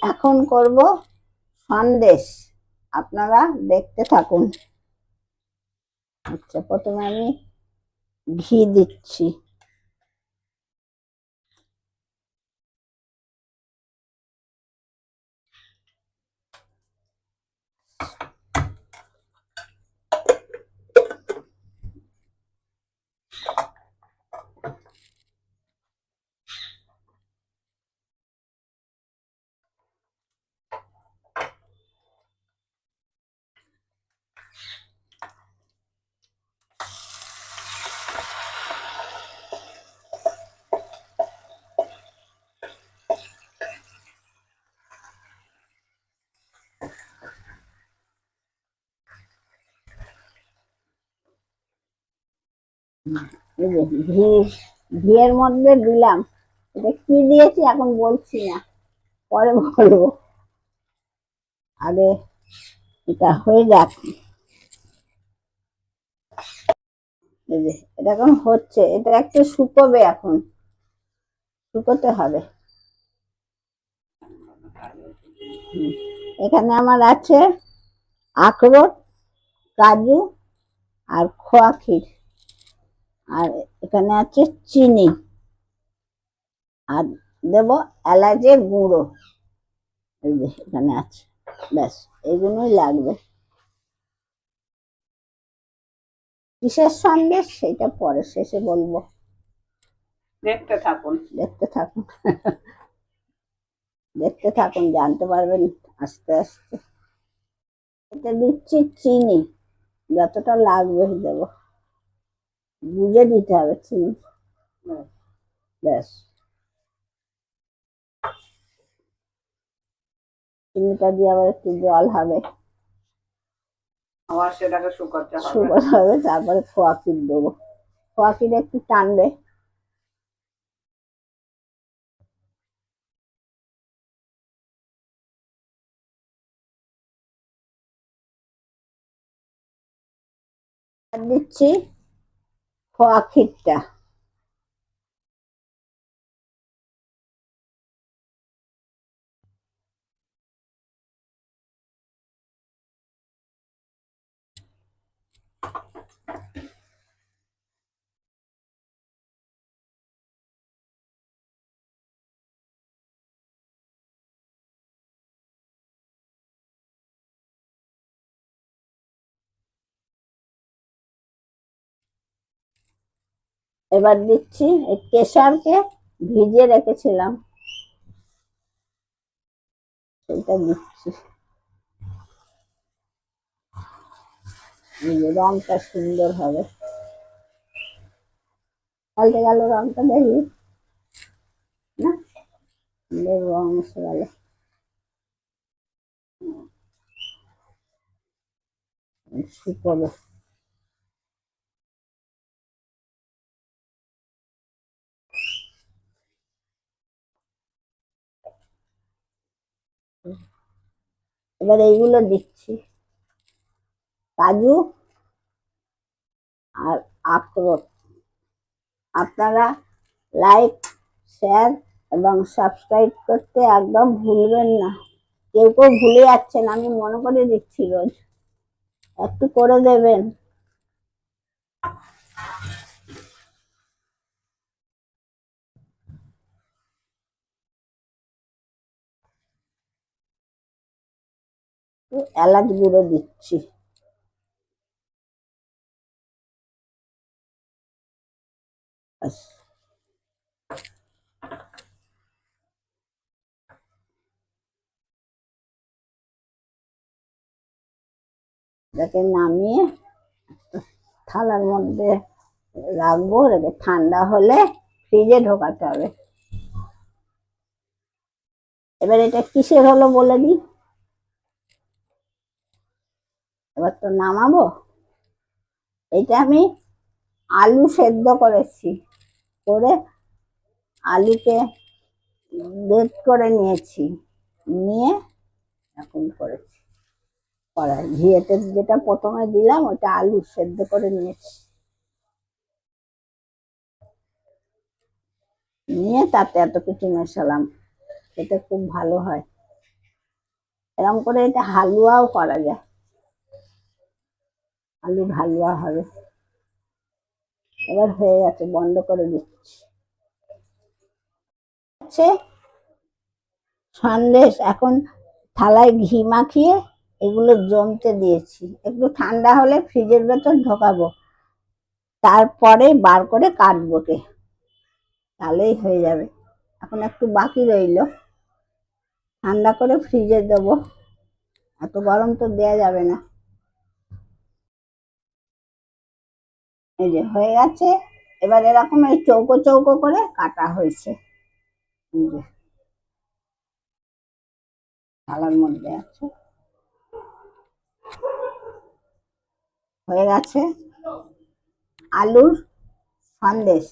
এখন করব সন্দেশ, আপনারা দেখতে থাকুন। আচ্ছা, প্রথমে আমি ঘি দিচ্ছি। এই যে ঘিয়ের মধ্যে দিলাম। এটা কি দিয়েছি এখন বলছি না, পরে বলবো। আগে এটা হয়ে যাক। এই যে এটা এখন হচ্ছে, এটা একটু শুকোবে, এখন শুকোতে হবে। এখানে আমার আছে আখরোট, কাজু আর খোয়া ক্ষীর, আর এখানে আছে চিনি, আর দেব এলাচের গুঁড়ো। এই যে এখানে আছে, ব্যাস এইগুলোই লাগবে। কিসের সন্দেশ সেটা পরে শেষে বলবো, দেখতে থাকুন। দেখতে থাকুন, জানতে পারবেন আস্তে আস্তে। এটা দিচ্ছি চিনি, যতটা লাগবে দেবো, বুঝে দিতে হবে চিনি। ব্যাস, চিনিটা দিয়ে আবার একটু জল হবে, আবার সেটাকে শুকাতে হবে। তারপরে খোয়া ক্ষীর দেবো, খোয়া ক্ষীর একটু টানবে। দিচ্ছি খোয়া ক্ষীরটা। এবার দিচ্ছি এই কেশরকে ভিজিয়ে রেখেছিলাম, সেটা দিচ্ছি। রংটা সুন্দর হবে। পাল্টে গেল রংটা, দেখি না, সুন্দর রং এসে গেল। শুকোবে। এবার এইগুলো দিচ্ছি, কাজু আর আখরোট। আপনারা লাইক, শেয়ার এবং সাবস্ক্রাইব করতে একদম ভুলবেন না। কেউ কেউ ভুলে যাচ্ছেন, আমি মনে করে দিচ্ছি, রোজ একটু করে দেবেন। এলাচ গুঁড়ো দিচ্ছি, এটাকে নামিয়ে থালার মধ্যে রাখবো, রেখে ঠান্ডা হলে ফ্রিজে ঢোকাতে হবে। এবার এটা কিসের হলো বলে দিই, এবার তো নামাবো। এটা আমি আলু সেদ্ধ করেছি, করে আলুকে বেট করে নিয়েছি, নিয়ে এখন করেছি কড়াই। ঘিয়েতে যেটা প্রথমে দিলাম ওটা আলু সেদ্ধ করে নিয়েছি, নিয়ে তাতে এত কিছু মেশালাম, এটা খুব ভালো হয়। এরকম করে এটা হালুয়াও করা যায়, আলুর হালুয়া হবে। এবার হয়ে গেছে, বন্ধ করে দিচ্ছি। সন্দেশ এখন থালায় ঘি মাখিয়ে এগুলো জমতে দিয়েছি, একটু ঠান্ডা হলে ফ্রিজের ভেতর ঢোকাবো, তারপরে বার করে কাটবো কে, তাহলেই হয়ে যাবে। এখন একটু বাকি রইলো, ঠান্ডা করে ফ্রিজে দেবো, এত গরম তো দেয়া যাবে না। এই যে হয়ে গেছে। এবার এরকম এই চৌকো চৌকো করে কাটা হয়েছে, এই যে থালার মধ্যে আছে, হয়ে গেছে আলুর সন্দেশ।